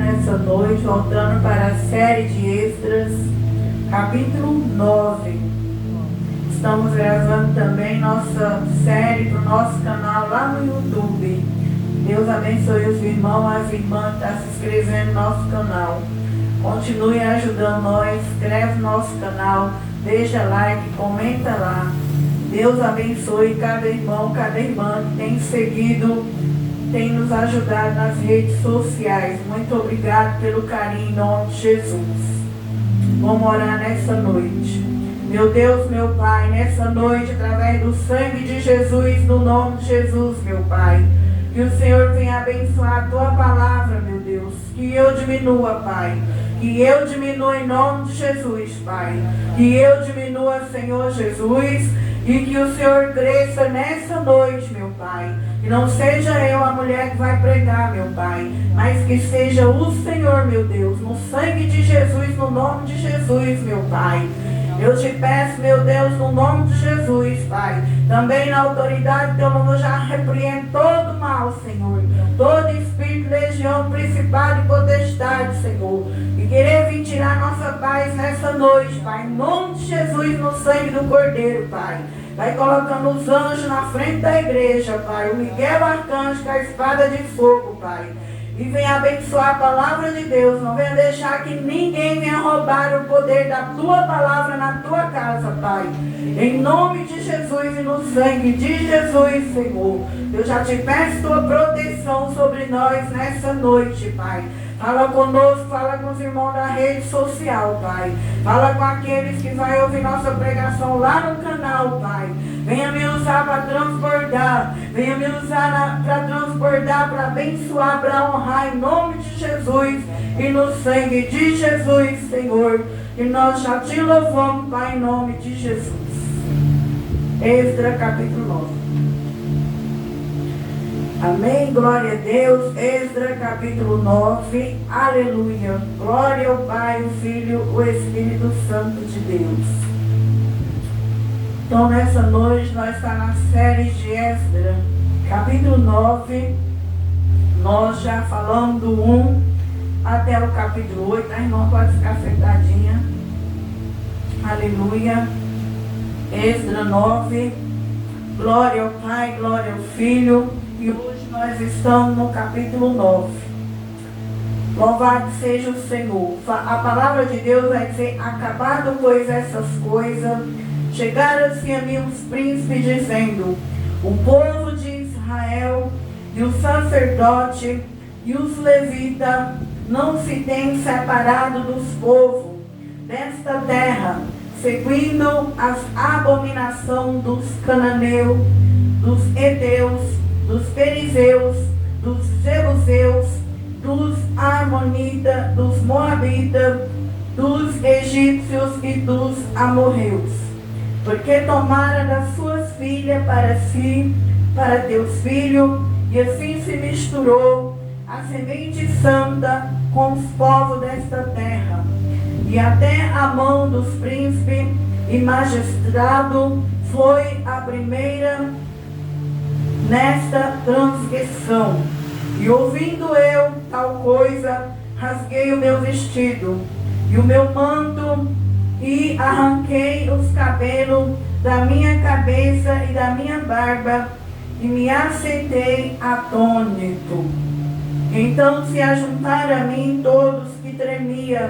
nessa noite, voltando para a série de Esdras, capítulo 9. Estamos gravando também nossa série para o nosso canal lá no YouTube. Deus abençoe os irmãos, as irmãs que estão se inscrevendo no nosso canal. Continue ajudando nós, inscreve no nosso canal, deixa like, comenta lá. Deus abençoe cada irmão, cada irmã que tem seguido, tem nos ajudado nas redes sociais. Muito obrigado pelo carinho em nome de Jesus. Vamos orar nessa noite. Meu Deus, meu Pai, nessa noite, através do sangue de Jesus, no nome de Jesus, meu Pai, que o Senhor venha abençoar a Tua palavra, meu Deus. Que eu diminua, Pai. Que eu diminua em nome de Jesus, Pai. Que eu diminua, Senhor Jesus. E que o Senhor cresça nessa noite, meu Pai. Que não seja eu a mulher que vai pregar, meu Pai, mas que seja o Senhor, meu Deus, no sangue de Jesus, no nome de Jesus, meu Pai. Eu te peço, meu Deus, no nome de Jesus, Pai. Também na autoridade do teu nome eu já repreendo todo mal, Senhor. Todo espírito, legião, principado e potestade, Senhor. E querer vir tirar nossa paz nessa noite, Pai. Em nome de Jesus, no sangue do Cordeiro, Pai. Vai colocando os anjos na frente da igreja, Pai. O Miguel Arcanjo com a espada de fogo, Pai. E venha abençoar a palavra de Deus. Não venha deixar que ninguém venha roubar o poder da Tua palavra na Tua casa, Pai. Em nome de Jesus e no sangue de Jesus, Senhor. Eu já te peço Tua proteção sobre nós nessa noite, Pai. Fala conosco, fala com os irmãos da rede social, Pai. Fala com aqueles que vão ouvir nossa pregação lá no canal, Pai. Venha me usar para transbordar. Venha me usar para transbordar, para abençoar, para honrar em nome de Jesus e no sangue de Jesus, Senhor. E nós já te louvamos, Pai, em nome de Jesus. Esdras capítulo 9. Amém, glória a Deus. Esdras capítulo 9, aleluia. Glória ao Pai, o Filho, o Espírito Santo de Deus. Então nessa noite nós estamos na série de Esdras, capítulo 9. Nós já falamos do 1 até o capítulo 8. A irmã pode ficar sentadinha. Aleluia. Esdras 9. Glória ao Pai, glória ao Filho. E hoje nós estamos no capítulo 9. Louvado seja o Senhor. A palavra de Deus vai dizer: acabado pois essas coisas, chegaram-se a mim os príncipes dizendo: o povo de Israel e o sacerdote e os levitas não se têm separado dos povos desta terra, seguindo as abominações dos cananeus, dos heteus, dos perizeus, dos jebuseus, dos amonitas, dos moabitas, dos egípcios e dos amorreus, porque tomaram das suas filhas para si, para teus filhos, e assim se misturou a semente santa com os povos desta terra, e até a mão dos príncipes e magistrado foi a primeira nesta transgressão. E ouvindo eu tal coisa, rasguei o meu vestido e o meu manto, e arranquei os cabelos da minha cabeça e da minha barba, e me assentei atônito. Então se ajuntaram a mim todos que tremiam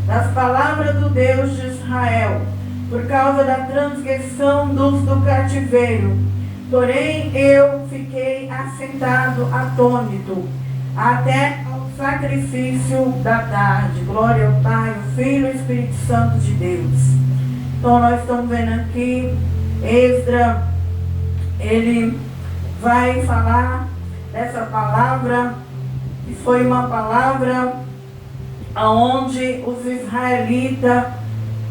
das palavras do Deus de Israel, por causa da transgressão dos do cativeiro. Porém eu fiquei assentado atônito até ao sacrifício da tarde. Glória ao Pai, ao Filho e ao Espírito Santo de Deus. Então nós estamos vendo aqui Esdras, ele vai falar dessa palavra, que foi uma palavra onde os israelitas,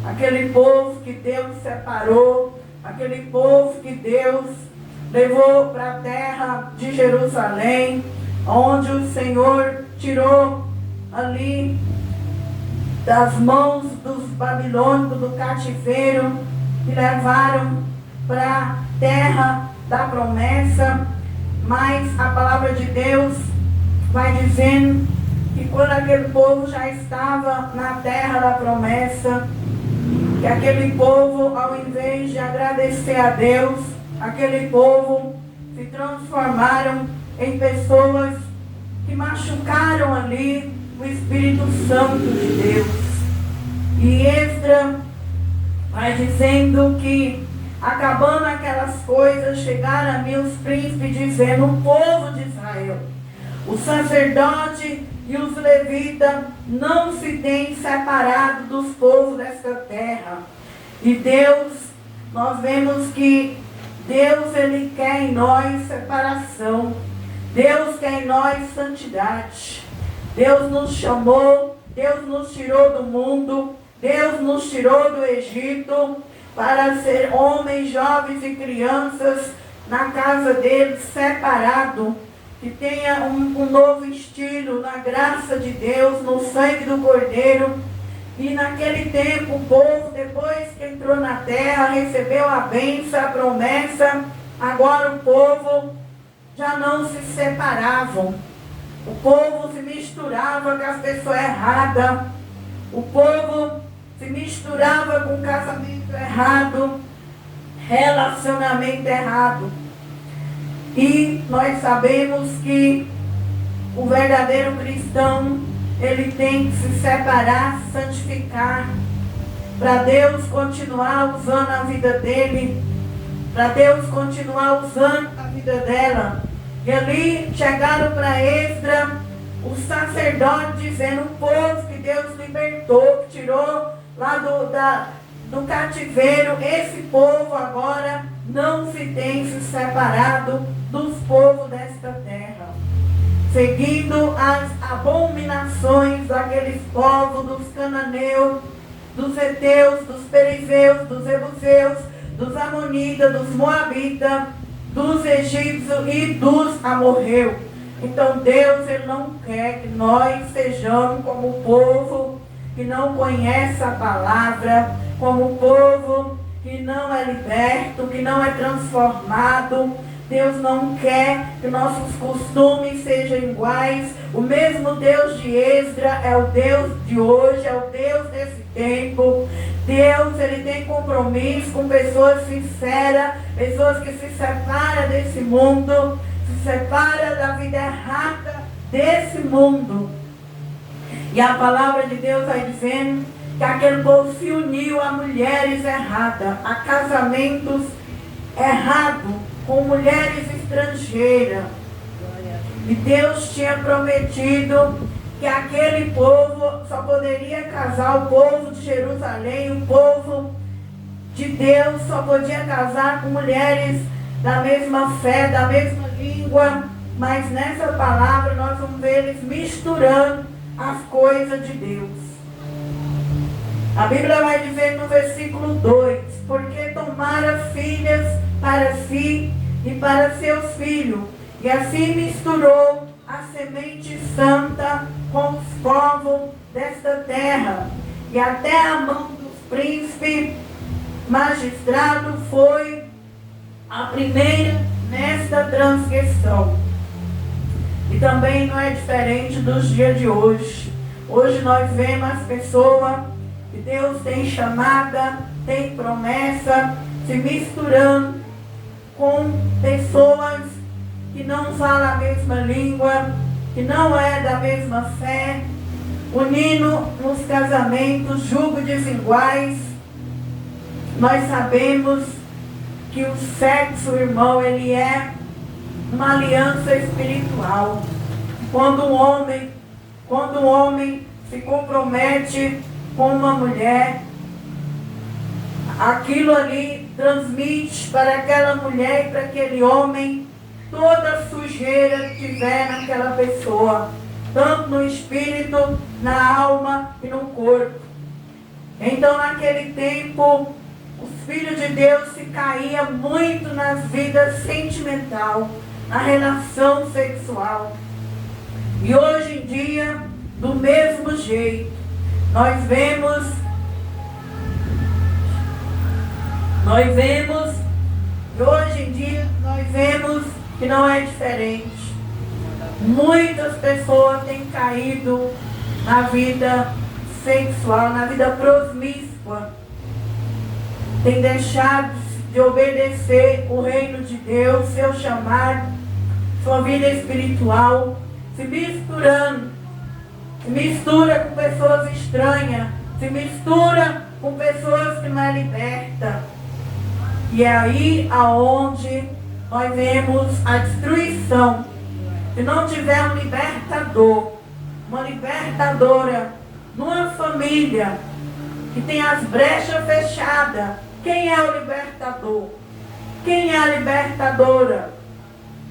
aquele povo que Deus separou, aquele povo que Deus levou para a terra de Jerusalém, onde o Senhor tirou ali das mãos dos babilônicos do cativeiro e levaram para a terra da promessa. Mas a palavra de Deus vai dizendo que quando aquele povo já estava na terra da promessa, que aquele povo, ao invés de agradecer a Deus, aquele povo se transformaram em pessoas que machucaram ali o Espírito Santo de Deus. E Esdras vai dizendo que, acabando aquelas coisas, chegaram a mim os príncipes dizendo: o povo de Israel, o sacerdote e os levitas não se têm separado dos povos desta terra. E Deus, nós vemos que Deus, Ele quer em nós separação. Deus quer em nós santidade. Deus nos chamou, Deus nos tirou do mundo, Deus nos tirou do Egito para ser homens, jovens e crianças na casa dele, separado, que tenha um novo estilo na graça de Deus, no sangue do Cordeiro. E naquele tempo o povo, depois que entrou na terra, recebeu a bênção, a promessa. Agora o povo já não se separavam. O povo se misturava com as pessoas erradas. O povo se misturava com casamento errado, relacionamento errado. E nós sabemos que o verdadeiro cristão, ele tem que se separar, santificar, para Deus continuar usando a vida dele, para Deus continuar usando a vida dela. E ali chegaram para Esdras, o sacerdote, dizendo: o povo que Deus libertou, que tirou lá do cativeiro, esse povo agora não se tem se separado dos povos desta terra, seguindo as abominações daqueles povos, dos cananeus, dos heteus, dos perizeus, dos jebuseus, dos amonitas, dos moabitas, dos egípcios e dos amorreus. Então Deus, Ele não quer que nós sejamos como o povo que não conhece a palavra, como o povo que não é liberto, que não é transformado. Deus não quer que nossos costumes sejam iguais. O mesmo Deus de Esdras é o Deus de hoje, é o Deus desse tempo. Deus, Ele tem compromisso com pessoas sinceras, pessoas que se separam desse mundo, se separam da vida errada desse mundo. E a palavra de Deus vai dizendo que aquele povo se uniu a mulheres erradas, a casamentos errados, com mulheres estrangeiras. E Deus tinha prometido que aquele povo só poderia casar, o povo de Jerusalém, o povo de Deus só podia casar com mulheres da mesma fé, da mesma língua. Mas nessa palavra nós vamos ver eles misturando as coisas de Deus. A Bíblia vai dizer no versículo 2: porque tomaram filhas para si e para seus filhos, e assim misturou a semente santa com os povos desta terra, e até a mão dos príncipes magistrados foi a primeira nesta transgressão. E também não é diferente dos dias de hoje. Hoje nós vemos as pessoas que Deus tem chamada, tem promessa, se misturando com pessoas que não falam a mesma língua, que não é da mesma fé, unindo nos casamentos, julgo desiguais. Nós sabemos que o sexo, irmão, ele é uma aliança espiritual. Quando um homem se compromete com uma mulher, aquilo ali transmite para aquela mulher e para aquele homem toda a sujeira que tiver naquela pessoa, tanto no espírito, na alma e no corpo. Então naquele tempo os filhos de Deus se caíam muito nas vidas sentimental, na relação sexual. E hoje em dia, do mesmo jeito, nós vemos que hoje em dia nós vemos que não é diferente. Muitas pessoas têm caído na vida sexual, na vida promíscua. Têm deixado de obedecer o reino de Deus, seu chamado, sua vida espiritual, se mistura com pessoas estranhas, se mistura com pessoas que não é liberta. E é aí aonde nós vemos a destruição. Se não tiver um libertador, uma libertadora, numa família que tem as brechas fechadas, quem é o libertador? Quem é a libertadora?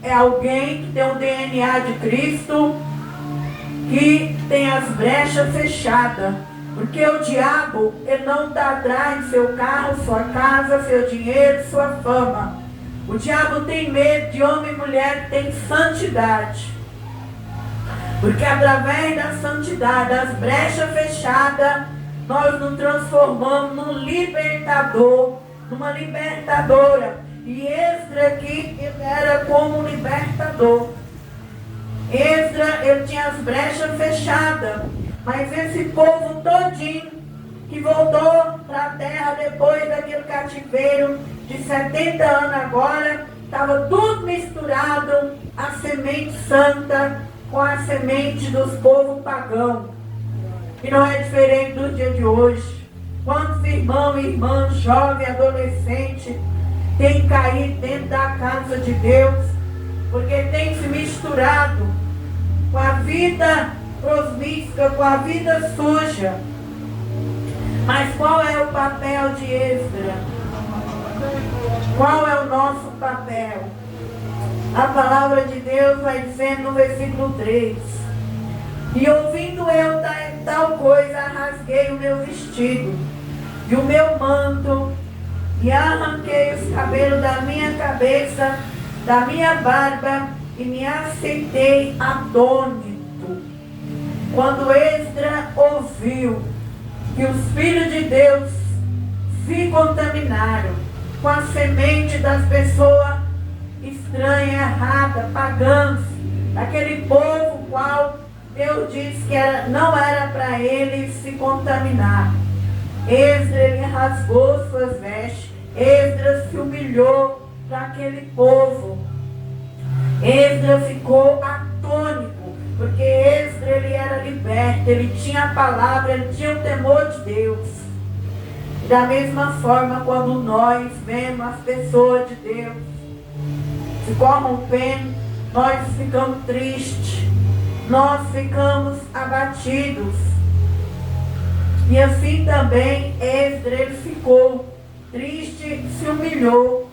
É alguém que tem o DNA de Cristo, que tem as brechas fechadas. Porque o diabo, ele não está atrás de seu carro, sua casa, seu dinheiro, sua fama. O diabo tem medo de homem e mulher que tem santidade. Porque através da santidade, das brechas fechadas, nós nos transformamos num libertador, numa libertadora. E Esdras aqui, ele era como um libertador. Esdras, ele tinha as brechas fechadas. Mas esse povo todinho que voltou para a terra depois daquele cativeiro de 70 anos agora, estava tudo misturado, a semente santa com a semente dos povos pagãos. E não é diferente do dia de hoje. Quantos irmãos e irmãs, jovens, adolescentes, têm caído dentro da casa de Deus, porque tem se misturado com a vida prosmística, com a vida suja. Mas qual é o papel de Esdras? Qual é o nosso papel? A palavra de Deus vai dizendo no versículo 3: e ouvindo eu tal coisa, rasguei o meu vestido e o meu manto, e arranquei os cabelos da minha cabeça, da minha barba, e me assentei atônito. Quando Esdras ouviu que os filhos de Deus se contaminaram com a semente das pessoas estranhas, erradas, pagãs, daquele povo qual Deus disse que não era para ele se contaminar, Esdras, ele rasgou suas vestes. Esdras se humilhou para aquele povo. Esdras ficou atônito, porque Esdras, ele era liberto, ele tinha a palavra, ele tinha o temor de Deus. E da mesma forma, quando nós vemos as pessoas de Deus se corrompendo, nós ficamos tristes, nós ficamos abatidos. E assim também Esdras, ele ficou triste, se humilhou.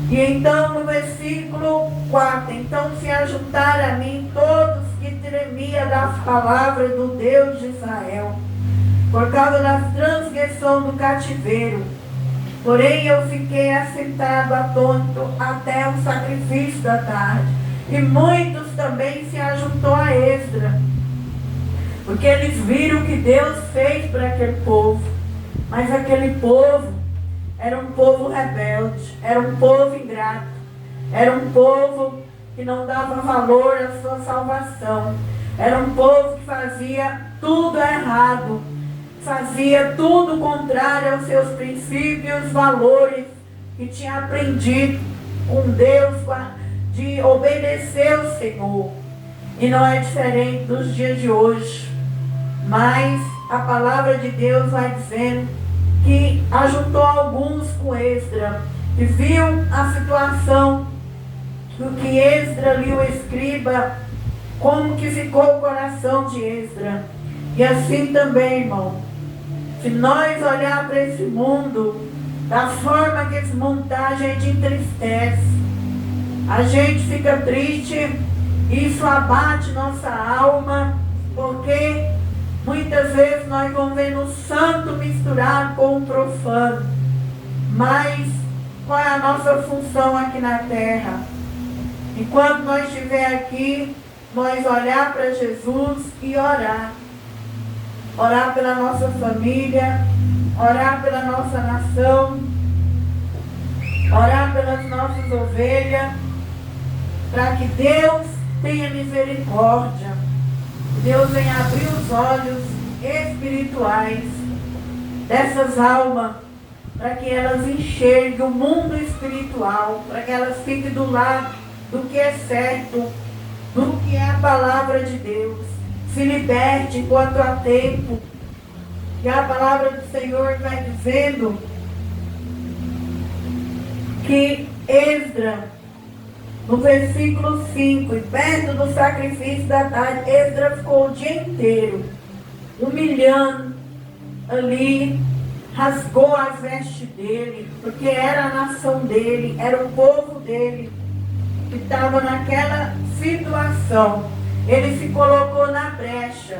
E então no versículo 4, então se ajuntaram a mim todos que tremiam das palavras do Deus de Israel, por causa das transgressões do cativeiro. Porém eu fiquei assentado atônito até o sacrifício da tarde. E muitos também se ajuntou a Esdras, porque eles viram o que Deus fez para aquele povo. Mas aquele povo era um povo rebelde, era um povo ingrato, era um povo que não dava valor à sua salvação, era um povo que fazia tudo errado, fazia tudo contrário aos seus princípios, valores, que tinha aprendido com Deus de obedecer ao Senhor. E não é diferente dos dias de hoje, mas a palavra de Deus vai dizendo que ajuntou alguns com Esdras, e viu a situação do que Esdras ali, o escriba, como que ficou o coração de Esdras. E assim também, irmão, se nós olhar para esse mundo, da forma que esse mundo está, a gente entristece, a gente fica triste, isso abate nossa alma, porque muitas vezes nós vamos vendo o santo misturado com o profano. Mas qual é a nossa função aqui na terra? Enquanto nós estiver aqui, nós olhar para Jesus e orar. Orar pela nossa família, orar pela nossa nação, orar pelas nossas ovelhas, para que Deus tenha misericórdia. Deus vem abrir os olhos espirituais dessas almas, para que elas enxerguem o mundo espiritual, para que elas fiquem do lado do que é certo, do que é a palavra de Deus. Se liberte enquanto há tempo. E a palavra do Senhor vai dizendo que Esdras, no versículo 5, e perto do sacrifício da tarde, Esdras ficou o dia inteiro humilhando ali, rasgou as vestes dele, porque era a nação dele, era o povo dele que estava naquela situação. Ele se colocou na brecha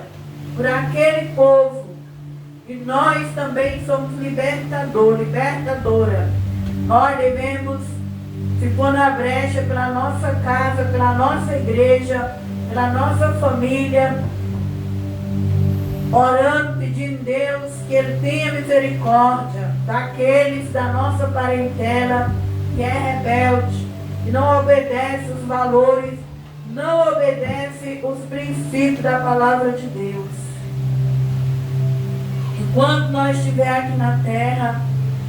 por aquele povo. E nós também somos libertadora. Nós devemos se pôr na brecha pela nossa casa, pela nossa igreja, pela nossa família, orando, pedindo a Deus que Ele tenha misericórdia daqueles da nossa parentela que é rebelde, que não obedece os valores, não obedece os princípios da palavra de Deus. Enquanto nós estivermos aqui na terra,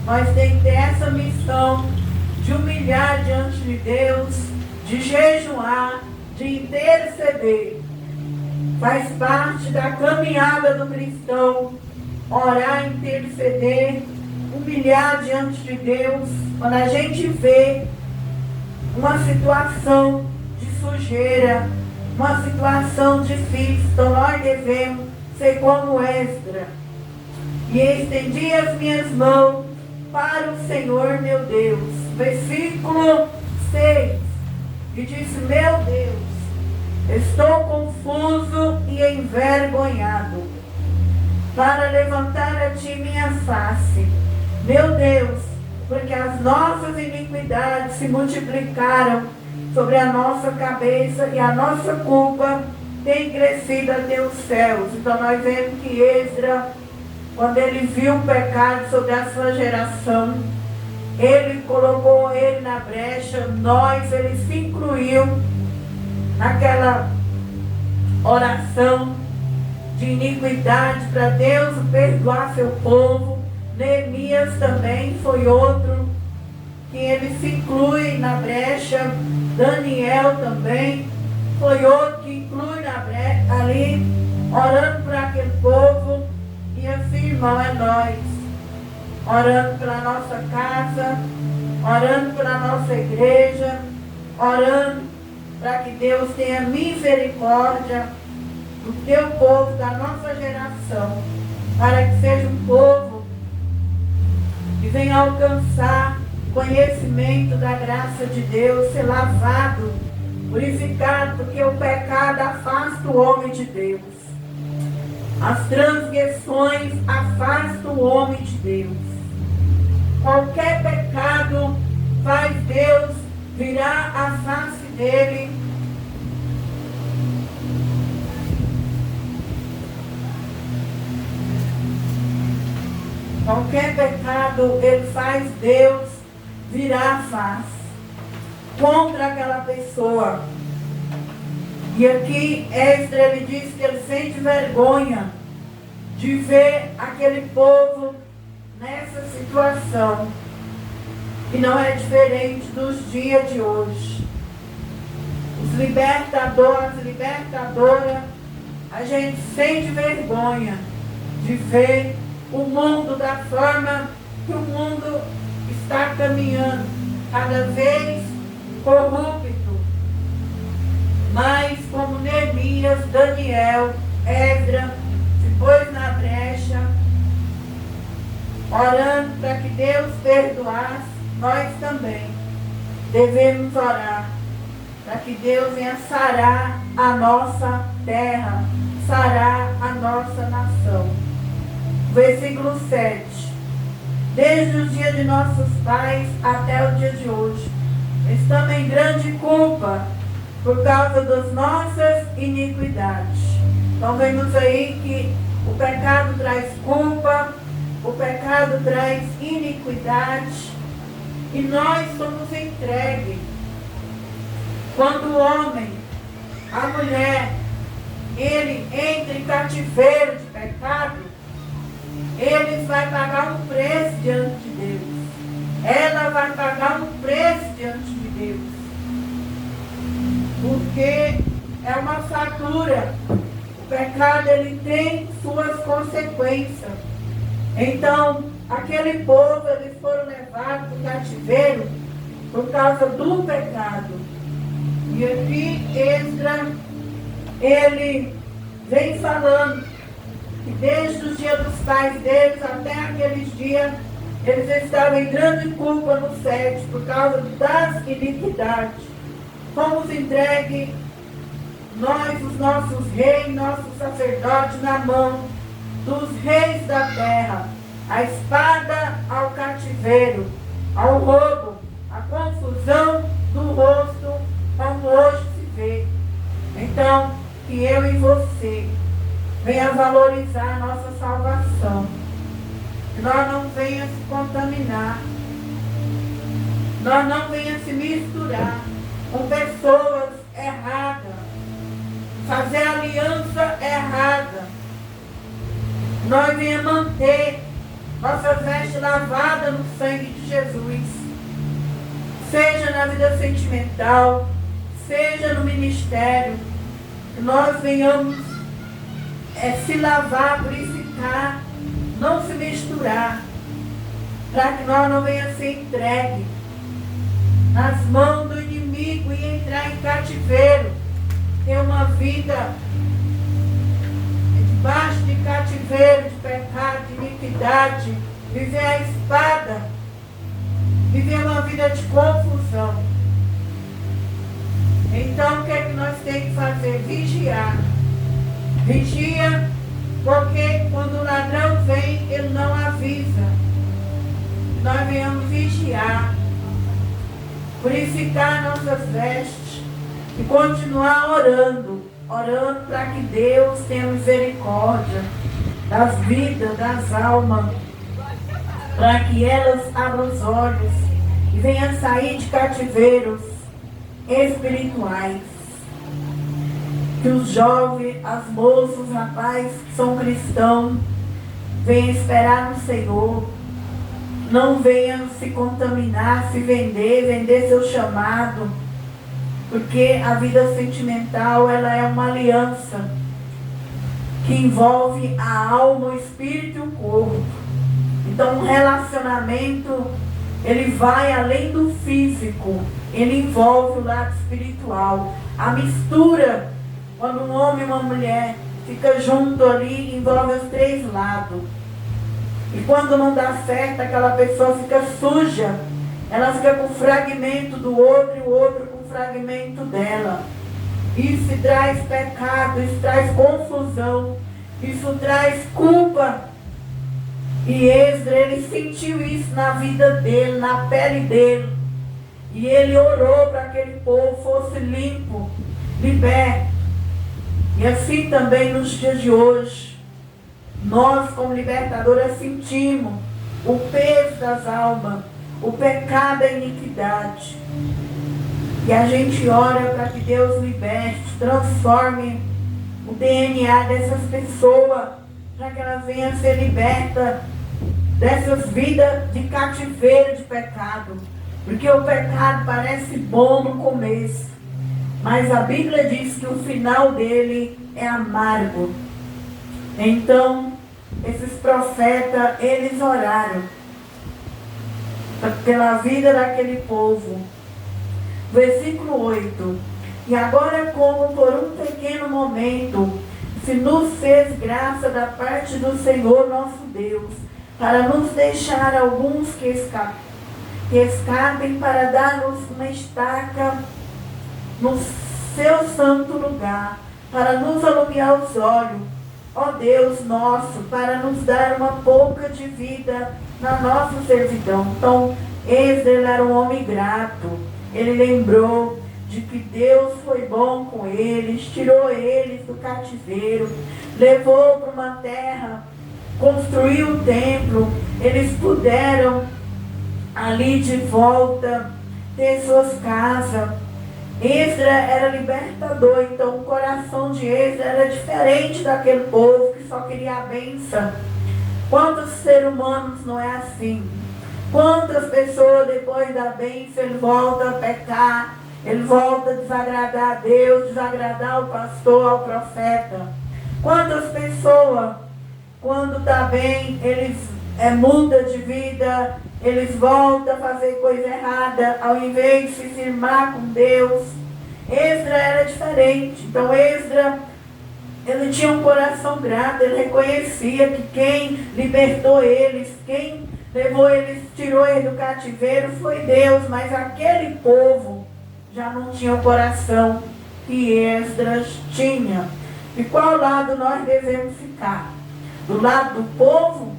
nós temos que ter essa missão de humilhar diante de Deus, de jejuar, de interceder. Faz parte da caminhada do cristão, orar, interceder, humilhar diante de Deus. Quando a gente vê uma situação de sujeira, uma situação difícil, então nós devemos ser como Esdras. E estendi as minhas mãos para o Senhor meu Deus. Versículo 6. E disse: meu Deus, estou confuso e envergonhado para levantar a ti minha face. Meu Deus, porque as nossas iniquidades se multiplicaram sobre a nossa cabeça e a nossa culpa tem crescido até os céus. Então nós vemos que Esdras, quando ele viu o pecado sobre a sua geração, ele colocou ele na brecha, ele se incluiu naquela oração de iniquidade para Deus perdoar seu povo. Neemias também foi outro que ele se inclui na brecha. Daniel também foi outro que inclui na brecha ali, orando para aquele povo. E assim, irmão, é nós, orando pela nossa casa, orando pela nossa igreja, orando para que Deus tenha misericórdia do teu povo, da nossa geração, para que seja um povo que venha alcançar conhecimento da graça de Deus, ser lavado, purificado, porque o pecado afasta o homem de Deus. As transgressões afastam o homem de Deus. Qualquer pecado faz Deus virar a face dele. Qualquer pecado, ele faz Deus virar a face contra aquela pessoa. E aqui Esdras, ele diz que ele sente vergonha de ver aquele povo nessa situação. E não é diferente dos dias de hoje. Os libertadores, as libertadoras, a gente sente vergonha de ver o mundo da forma que o mundo está caminhando, cada vez corrupto. Mas como Neemias, Daniel, Esdras se pôs na brecha, orando para que Deus perdoasse, nós também devemos orar para que Deus venha sarar a nossa terra, sarar a nossa nação. Versículo 7. Desde o dia de nossos pais até o dia de hoje, estamos em grande culpa por causa das nossas iniquidades. Então vemos aí que o pecado traz culpa, o pecado traz iniquidade, e nós somos entregues. Quando o homem a mulher, ele entra em cativeiro de pecado, ele vai pagar um preço diante de Deus. Ela vai pagar um preço diante de Deus. Porque é uma fatura. O pecado, ele tem suas consequências. Então, aquele povo, eles foram levados para o cativeiro por causa do pecado. E aqui Esdras, ele vem falando que desde os dias dos pais deles até aqueles dias, eles estavam em grande culpa no sete por causa das iniquidades. Fomos entregues, nós, os nossos reis, nossos sacerdotes, na mão dos reis da terra, a espada ao cativeiro, ao roubo, a confusão do rosto, como hoje se vê. Então, que eu e você venha valorizar a nossa salvação, que nós não venha se contaminar, nós não venha se misturar com pessoas erradas, fazer aliança errada, nós venha manter nossas vestes lavadas no sangue de Jesus, seja na vida sentimental, seja no ministério, que nós venhamos se lavar, purificar, não se misturar, para que nós não venhamos ser entregues nas mãos do inimigo e entrar em cativeiro, ter uma vida debaixo de cativeiro, de pecado, de iniquidade, viver a espada, viver uma vida de confusão. Então, o que é que nós temos que fazer? Vigiar. Vigia, porque quando o ladrão vem, ele não avisa. Nós venhamos vigiar, purificar nossas vestes e continuar orando para que Deus tenha misericórdia das vidas, das almas, para que elas abram os olhos e venham sair de cativeiros espirituais. Que os jovens, as moças, os rapazes que são cristãos venham esperar no Senhor, não venham se contaminar, se vender seu chamado, porque a vida sentimental, ela é uma aliança que envolve a alma, o espírito e o corpo. Então, um relacionamento, ele vai além do físico, ele envolve o lado espiritual. A mistura, quando um homem e uma mulher ficam juntos ali, envolve os três lados. E quando não dá certo, aquela pessoa fica suja. Ela fica com fragmento do outro e o outro com fragmento dela. Isso traz pecado, isso traz confusão, isso traz culpa. E Esdras, ele sentiu isso na vida dele, na pele dele. E ele orou para que aquele povo fosse limpo, liberto. E assim também nos dias de hoje, nós como libertadoras sentimos o peso das almas, o pecado e a iniquidade. E a gente ora para que Deus liberte, transforme o DNA dessas pessoas, para que elas venham ser libertas dessas vidas de cativeiro de pecado. Porque o pecado parece bom no começo, mas a Bíblia diz que o final dele é amargo. Então, esses profetas, eles oraram pela vida daquele povo. Versículo 8. E agora, como por um pequeno momento, se nos fez graça da parte do Senhor nosso Deus, para nos deixar alguns que escapem para dar-nos uma estaca no seu santo lugar, para nos alumiar os olhos, ó Deus nosso, para nos dar uma pouca de vida na nossa servidão. Então, Esdras era um homem grato. Ele lembrou de que Deus foi bom com eles, tirou eles do cativeiro, levou para uma terra, construiu o templo, eles puderam ali de volta ter suas casas. Esdras era libertador, então o coração de Esdras era diferente daquele povo que só queria a bênção. Quantos seres humanos não é assim? Quantas pessoas depois da bênção ele volta a pecar, ele volta a desagradar a Deus, desagradar ao pastor, ao profeta. Quantas pessoas, quando está bem, eles mudam de vida, eles voltam a fazer coisa errada, ao invés de se firmar com Deus. Esdras era diferente. Então Esdras, ele tinha um coração grato, ele reconhecia que quem libertou eles, quem levou eles, tirou eles do cativeiro foi Deus, mas aquele povo já não tinha o coração que Esdras tinha. E qual lado nós devemos ficar? Do lado do povo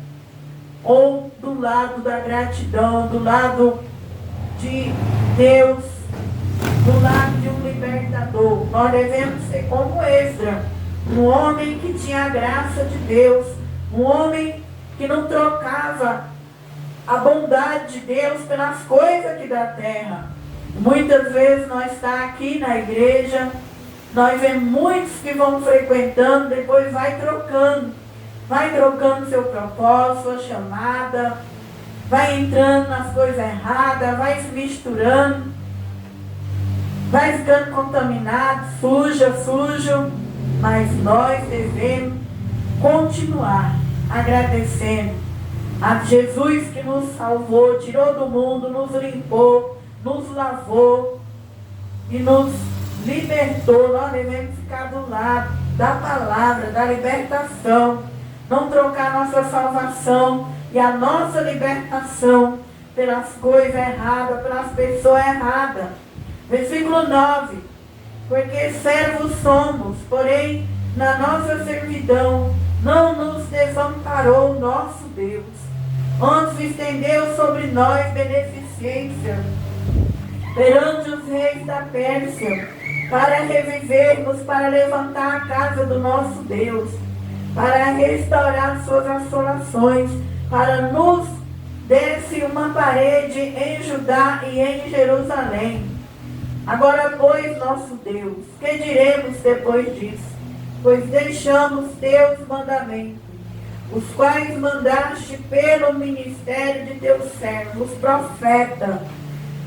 ou do lado da gratidão, do lado de Deus, do lado de um libertador? Nós devemos ser como Esdras, um homem que tinha a graça de Deus, um homem que não trocava a bondade de Deus pelas coisas aqui da terra. Muitas vezes nós estamos aqui na igreja, nós vemos muitos que vão frequentando, depois vai trocando seu propósito, sua chamada, vai entrando nas coisas erradas, vai se misturando, vai ficando contaminado, sujo, mas nós devemos continuar agradecendo a Jesus que nos salvou, tirou do mundo, nos limpou, nos lavou e nos libertou. Nós devemos ficar do lado da palavra, da libertação, não trocar nossa salvação e a nossa libertação pelas coisas erradas, pelas pessoas erradas. Versículo 9: porque servos somos, porém na nossa servidão não nos desamparou o nosso Deus, antes estendeu sobre nós beneficência perante os reis da Pérsia, para revivermos, para levantar a casa do nosso Deus, para restaurar suas assolações, para nos desse uma parede em Judá e em Jerusalém. Agora, pois, nosso Deus, que diremos depois disso? Pois deixamos teus mandamentos, os quais mandaste pelo ministério de teus servos, profeta,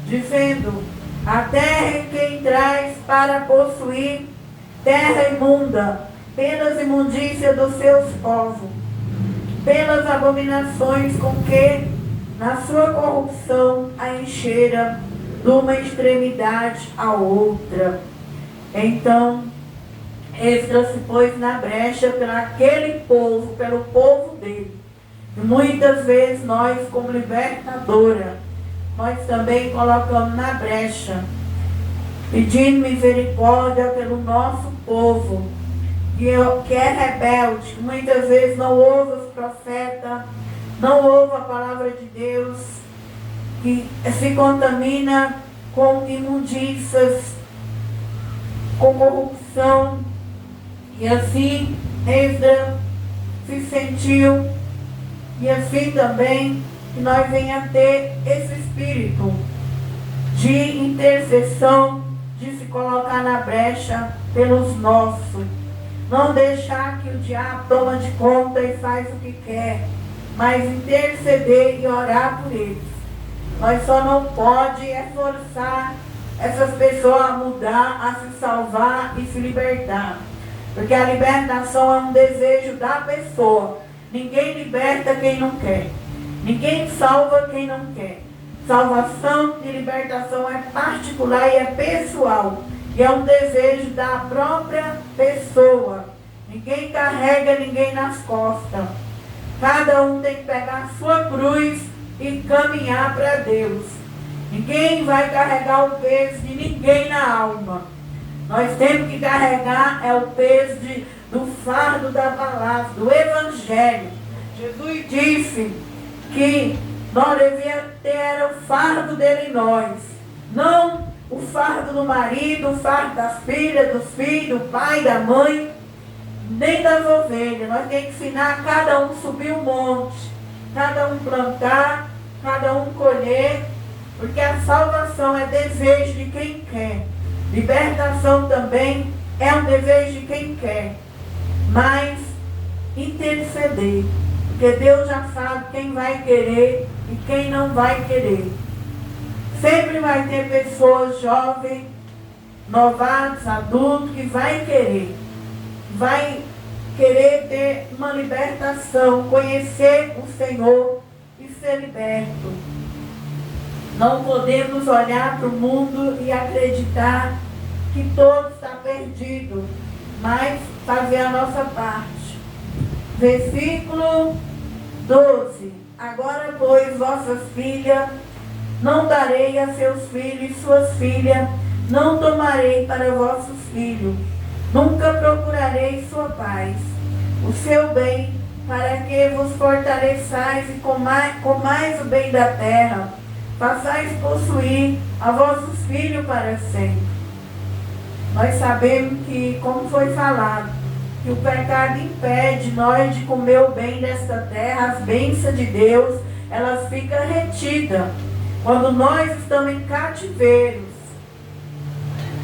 dizendo: a terra em que entrais para possuir, terra imunda, pelas imundícias dos seus povos, pelas abominações com que, na sua corrupção, a encheram de uma extremidade à outra. Então, Esdras se pôs na brecha pelo povo dele. E muitas vezes nós, como libertadora, nós também colocamos na brecha, pedindo misericórdia pelo nosso povo, que é rebelde, que muitas vezes não ouve os profetas, não ouve a palavra de Deus, que se contamina com imundícias, com corrupção. E assim Esdras se sentiu, e assim também que nós venhamos a ter esse espírito de intercessão, de se colocar na brecha pelos nossos. Não deixar que o diabo toma de conta e faz o que quer, mas interceder e orar por eles. Nós só não pode forçar essas pessoas a mudar, a se salvar e se libertar. Porque a libertação é um desejo da pessoa. Ninguém liberta quem não quer. Ninguém salva quem não quer. Salvação e libertação é particular e é pessoal. E é um desejo da própria pessoa. Ninguém carrega ninguém nas costas. Cada um tem que pegar a sua cruz e caminhar para Deus. Ninguém vai carregar o peso de ninguém na alma. Nós temos que carregar o peso do fardo da palavra, do Evangelho. Jesus disse que nós devíamos ter o fardo dele em nós. Não o fardo do marido, o fardo das filhas, dos filhos, do pai, da mãe, nem das ovelhas. Nós temos que ensinar cada um subir um monte, cada um plantar, cada um colher, porque a salvação é desejo de quem quer. Libertação também é um dever de quem quer, mas interceder, porque Deus já sabe quem vai querer e quem não vai querer. Sempre vai ter pessoas jovens, novatos, adultos, que vai querer ter uma libertação, conhecer o Senhor e ser liberto. Não podemos olhar para o mundo e acreditar que todo está perdido, mas fazer a nossa parte. Versículo 12. Agora, pois, vossas filhas, não darei a seus filhos e suas filhas, não tomarei para vossos filhos. Nunca procurarei sua paz, o seu bem, para que vos fortaleçais e comais o bem da terra, façais possuir a vossos filhos para sempre. Nós sabemos que, como foi falado, que o pecado impede nós de comer o bem desta terra, as bênçãos de Deus, elas ficam retidas. Quando nós estamos em cativeiros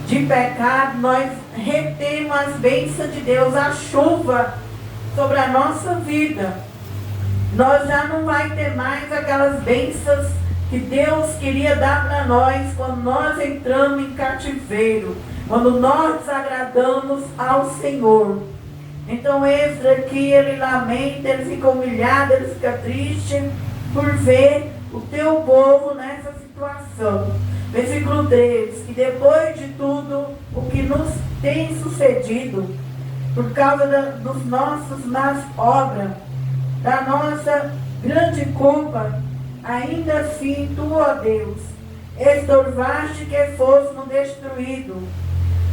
de pecado, nós retemos as bênçãos de Deus, a chuva sobre a nossa vida. Nós já não vai ter mais aquelas bênçãos que Deus queria dar para nós quando nós entramos em cativeiro, quando nós desagradamos ao Senhor. Então Esdras aqui, ele lamenta, ele fica humilhado, ele fica triste por ver o teu povo nessa situação. Versículo 13, que depois de tudo o que nos tem sucedido, por causa dos nossos más obras, da nossa grande culpa, ainda assim tu, ó Deus, estorvaste que fôssemos destruídos,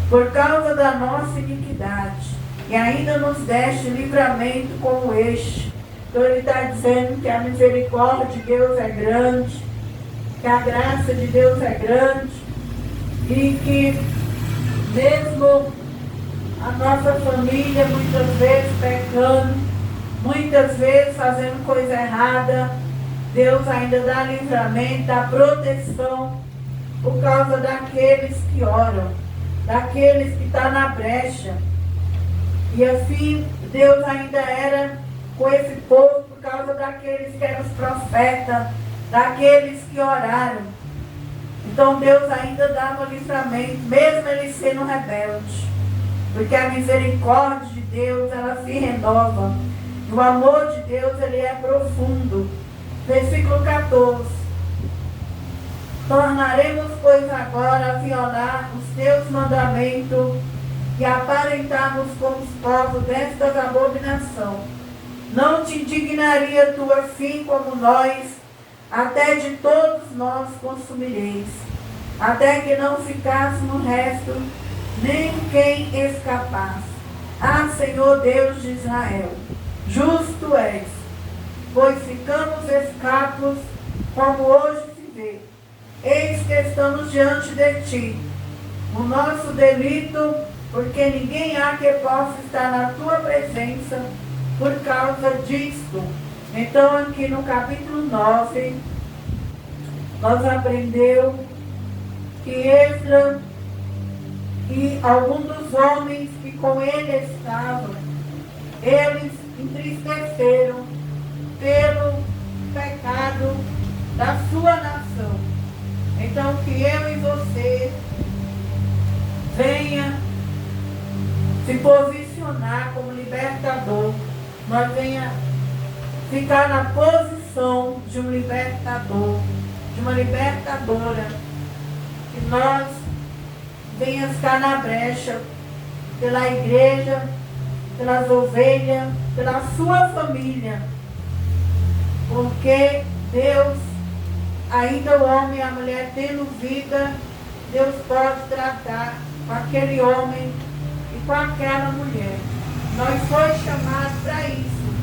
por causa da nossa iniquidade, e ainda nos deste livramento como este. Então ele está dizendo que a misericórdia de Deus é grande, que a graça de Deus é grande, e que mesmo a nossa família muitas vezes pecando, muitas vezes fazendo coisa errada, Deus ainda dá livramento, dá proteção, por causa daqueles que oram, daqueles que estão na brecha. E assim Deus ainda era com esse povo por causa daqueles que eram os profetas, daqueles que oraram. Então Deus ainda dava livramento, mesmo eles sendo rebeldes, porque a misericórdia de Deus, ela se renova, e o amor de Deus, ele é profundo. Versículo 14. Tornaremos, pois, agora a violar os teus mandamentos e aparentarmos com os povos destas abominações. Não te indignaria tu assim como nós, até de todos nós consumireis, até que não ficássemos resto, nem quem escapasse. Ah, Senhor Deus de Israel, justo és, pois ficamos escapos, como hoje se vê. Eis que estamos diante de ti, o nosso delito, porque ninguém há que possa estar na tua presença por causa disto. Então aqui no capítulo 9, nós aprendemos que Esdras e alguns dos homens que com ele estavam, eles entristeceram pelo pecado da sua nação. Então que eu e você venha se posicionar como libertador, nós venha ficar na posição de um libertador, de uma libertadora, que nós venha ficar na brecha pela igreja, pelas ovelhas, pela sua família, porque Deus, ainda o homem e a mulher tendo vida, Deus pode tratar com aquele homem e com aquela mulher. Nós fomos chamados para isso,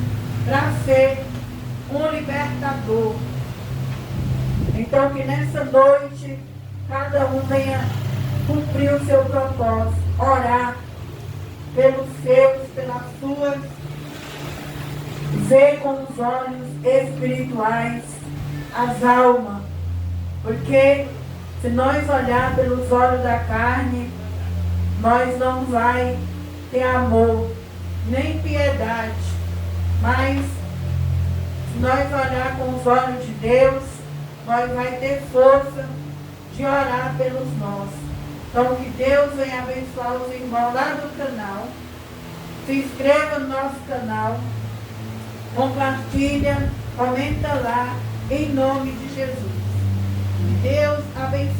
para ser um libertador. Então que nessa noite cada um venha cumprir o seu propósito, orar pelos seus, pelas suas, ver com os olhos espirituais as almas, porque se nós olhar pelos olhos da carne, nós não vai ter amor, nem piedade, mas se nós olhar com os olhos de Deus, nós vai ter força de orar pelos nossos. Então que Deus venha abençoar os irmãos lá do canal. Se inscreva no nosso canal, compartilha, comenta lá, em nome de Jesus. Que Deus abençoe.